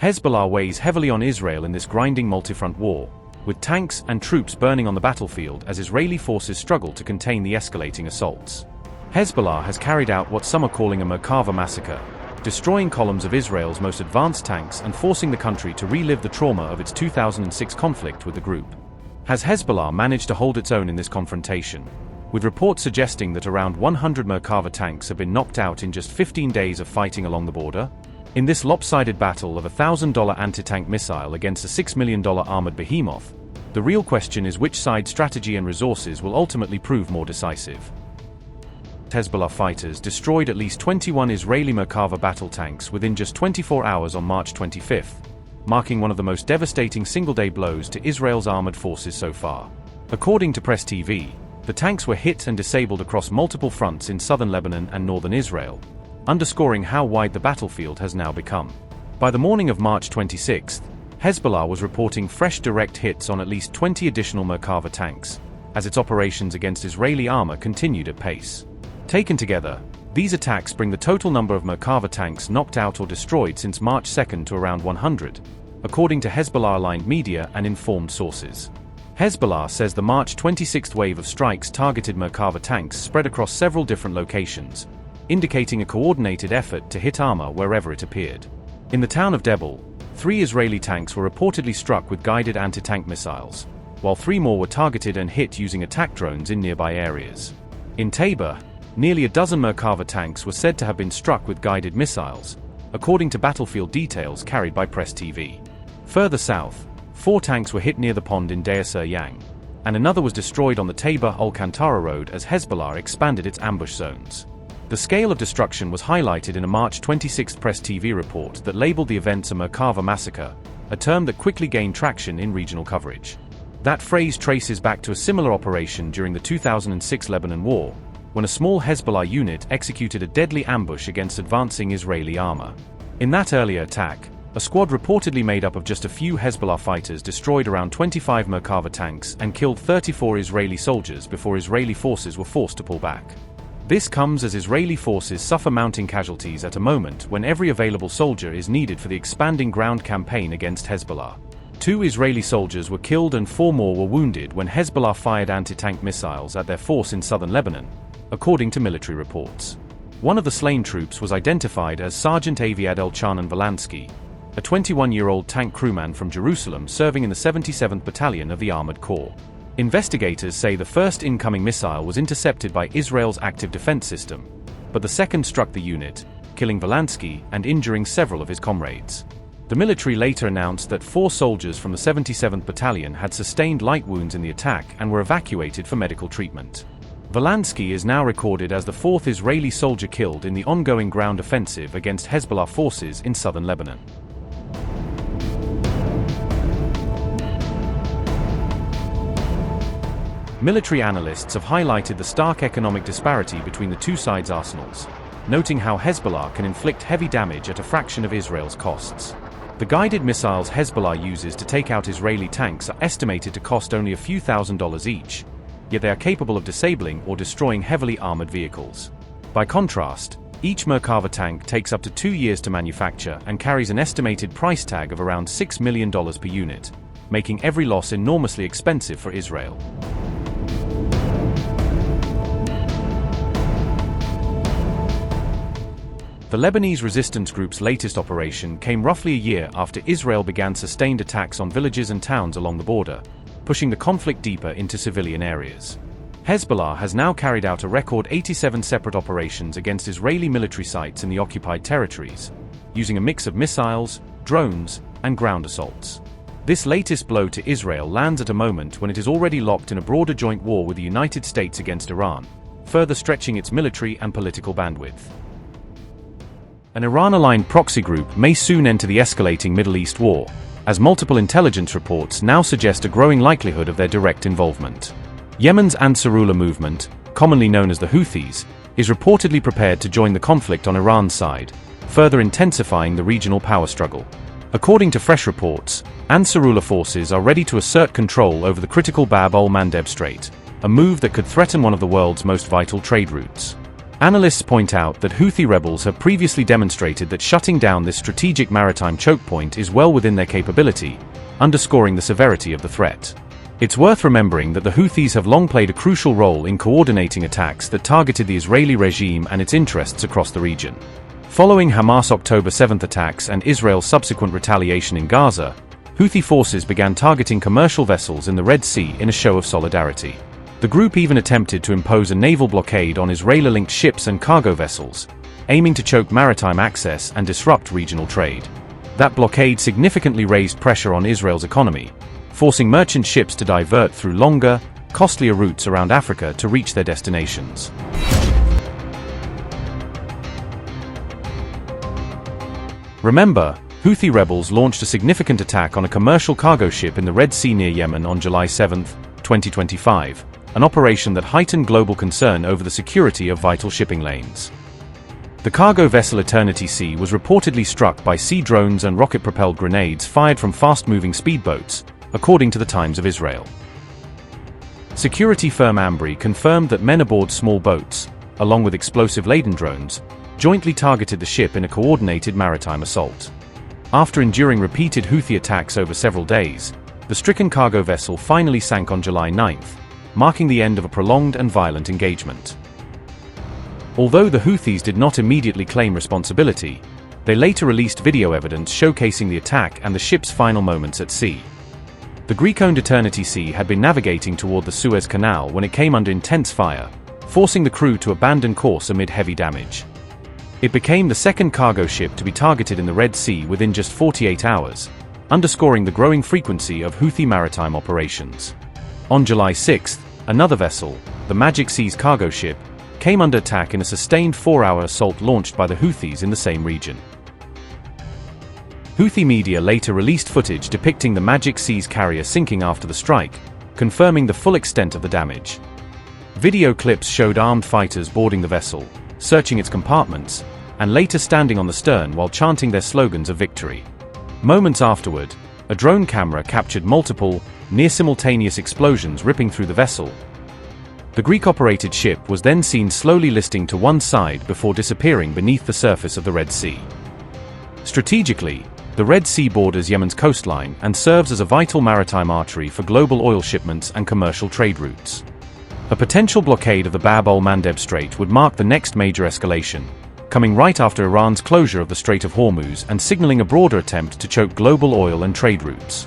Hezbollah weighs heavily on Israel in this grinding multi-front war, with tanks and troops burning on the battlefield as Israeli forces struggle to contain the escalating assaults. Hezbollah has carried out what some are calling a Merkava Massacre, destroying columns of Israel's most advanced tanks and forcing the country to relive the trauma of its 2006 conflict with the group. Has Hezbollah managed to hold its own in this confrontation, with reports suggesting that around 100 Merkava tanks have been knocked out in just 15 days of fighting along the border? In this lopsided battle of a $1,000 anti-tank missile against a $6 million armored behemoth, the real question is which side's strategy and resources will ultimately prove more decisive. Hezbollah fighters destroyed at least 21 Israeli Merkava battle tanks within just 24 hours on March 25, marking one of the most devastating single-day blows to Israel's armored forces so far. According to Press TV, the tanks were hit and disabled across multiple fronts in southern Lebanon and northern Israel, underscoring how wide the battlefield has now become. By the morning of March 26, Hezbollah was reporting fresh direct hits on at least 20 additional Merkava tanks, as its operations against Israeli armor continued at pace. Taken together, these attacks bring the total number of Merkava tanks knocked out or destroyed since March 2 to around 100, according to Hezbollah-aligned media and informed sources. Hezbollah says the March 26 wave of strikes targeted Merkava tanks spread across several different locations, indicating a coordinated effort to hit armor wherever it appeared. In the town of Debel, 3 Israeli tanks were reportedly struck with guided anti-tank missiles, while 3 more were targeted and hit using attack drones in nearby areas. In Taybeh, nearly a dozen Merkava tanks were said to have been struck with guided missiles, according to battlefield details carried by Press TV. Further south, 4 tanks were hit near the pond in Deir Siryan, and another was destroyed on the Taybeh-Alcantara road as Hezbollah expanded its ambush zones. The scale of destruction was highlighted in a March 26 Press TV report that labeled the events a Merkava Massacre, a term that quickly gained traction in regional coverage. That phrase traces back to a similar operation during the 2006 Lebanon War, when a small Hezbollah unit executed a deadly ambush against advancing Israeli armor. In that earlier attack, a squad reportedly made up of just a few Hezbollah fighters destroyed around 25 Merkava tanks and killed 34 Israeli soldiers before Israeli forces were forced to pull back. This comes as Israeli forces suffer mounting casualties at a moment when every available soldier is needed for the expanding ground campaign against Hezbollah. 2 Israeli soldiers were killed and 4 more were wounded when Hezbollah fired anti-tank missiles at their force in southern Lebanon, according to military reports. One of the slain troops was identified as Sergeant Aviad Elchanan Volansky, a 21-year-old tank crewman from Jerusalem serving in the 77th Battalion of the Armored Corps. Investigators say the first incoming missile was intercepted by Israel's active defense system, but the second struck the unit, killing Volansky and injuring several of his comrades. The military later announced that 4 soldiers from the 77th Battalion had sustained light wounds in the attack and were evacuated for medical treatment. Volansky is now recorded as the 4th Israeli soldier killed in the ongoing ground offensive against Hezbollah forces in southern Lebanon. Military analysts have highlighted the stark economic disparity between the two sides' arsenals, noting how Hezbollah can inflict heavy damage at a fraction of Israel's costs. The guided missiles Hezbollah uses to take out Israeli tanks are estimated to cost only a few $1,000s each, yet they are capable of disabling or destroying heavily armored vehicles. By contrast, each Merkava tank takes up to 2 years to manufacture and carries an estimated price tag of around $6 million per unit, making every loss enormously expensive for Israel. The Lebanese resistance group's latest operation came roughly a year after Israel began sustained attacks on villages and towns along the border, pushing the conflict deeper into civilian areas. Hezbollah has now carried out a record 87 separate operations against Israeli military sites in the occupied territories, using a mix of missiles, drones, and ground assaults. This latest blow to Israel lands at a moment when it is already locked in a broader joint war with the United States against Iran, further stretching its military and political bandwidth. An Iran-aligned proxy group may soon enter the escalating Middle East war, as multiple intelligence reports now suggest a growing likelihood of their direct involvement. Yemen's Ansarullah movement, commonly known as the Houthis, is reportedly prepared to join the conflict on Iran's side, further intensifying the regional power struggle. According to fresh reports, Ansarullah forces are ready to assert control over the critical Bab al-Mandeb Strait, a move that could threaten one of the world's most vital trade routes. Analysts point out that Houthi rebels have previously demonstrated that shutting down this strategic maritime choke point is well within their capability, underscoring the severity of the threat. It's worth remembering that the Houthis have long played a crucial role in coordinating attacks that targeted the Israeli regime and its interests across the region. Following Hamas' October 7 attacks and Israel's subsequent retaliation in Gaza, Houthi forces began targeting commercial vessels in the Red Sea in a show of solidarity. The group even attempted to impose a naval blockade on Israeli-linked ships and cargo vessels, aiming to choke maritime access and disrupt regional trade. That blockade significantly raised pressure on Israel's economy, forcing merchant ships to divert through longer, costlier routes around Africa to reach their destinations. Remember, Houthi rebels launched a significant attack on a commercial cargo ship in the Red Sea near Yemen on July 7, 2025, an operation that heightened global concern over the security of vital shipping lanes. The cargo vessel Eternity Sea was reportedly struck by sea drones and rocket-propelled grenades fired from fast-moving speedboats, according to the Times of Israel. Security firm Ambri confirmed that men aboard small boats, along with explosive-laden drones, jointly targeted the ship in a coordinated maritime assault. After enduring repeated Houthi attacks over several days, the stricken cargo vessel finally sank on July 9, marking the end of a prolonged and violent engagement. Although the Houthis did not immediately claim responsibility, they later released video evidence showcasing the attack and the ship's final moments at sea. The Greek-owned Eternity Sea had been navigating toward the Suez Canal when it came under intense fire, forcing the crew to abandon course amid heavy damage. It became the second cargo ship to be targeted in the Red Sea within just 48 hours, underscoring the growing frequency of Houthi maritime operations. On July 6, another vessel, the Magic Seas cargo ship, came under attack in a sustained 4-hour assault launched by the Houthis in the same region. Houthi media later released footage depicting the Magic Seas carrier sinking after the strike, confirming the full extent of the damage. Video clips showed armed fighters boarding the vessel, searching its compartments, and later standing on the stern while chanting their slogans of victory. Moments afterward, a drone camera captured multiple, near-simultaneous explosions ripping through the vessel. The Greek-operated ship was then seen slowly listing to one side before disappearing beneath the surface of the Red Sea. Strategically, the Red Sea borders Yemen's coastline and serves as a vital maritime artery for global oil shipments and commercial trade routes. A potential blockade of the Bab el-Mandeb Strait would mark the next major escalation, coming right after Iran's closure of the Strait of Hormuz and signaling a broader attempt to choke global oil and trade routes.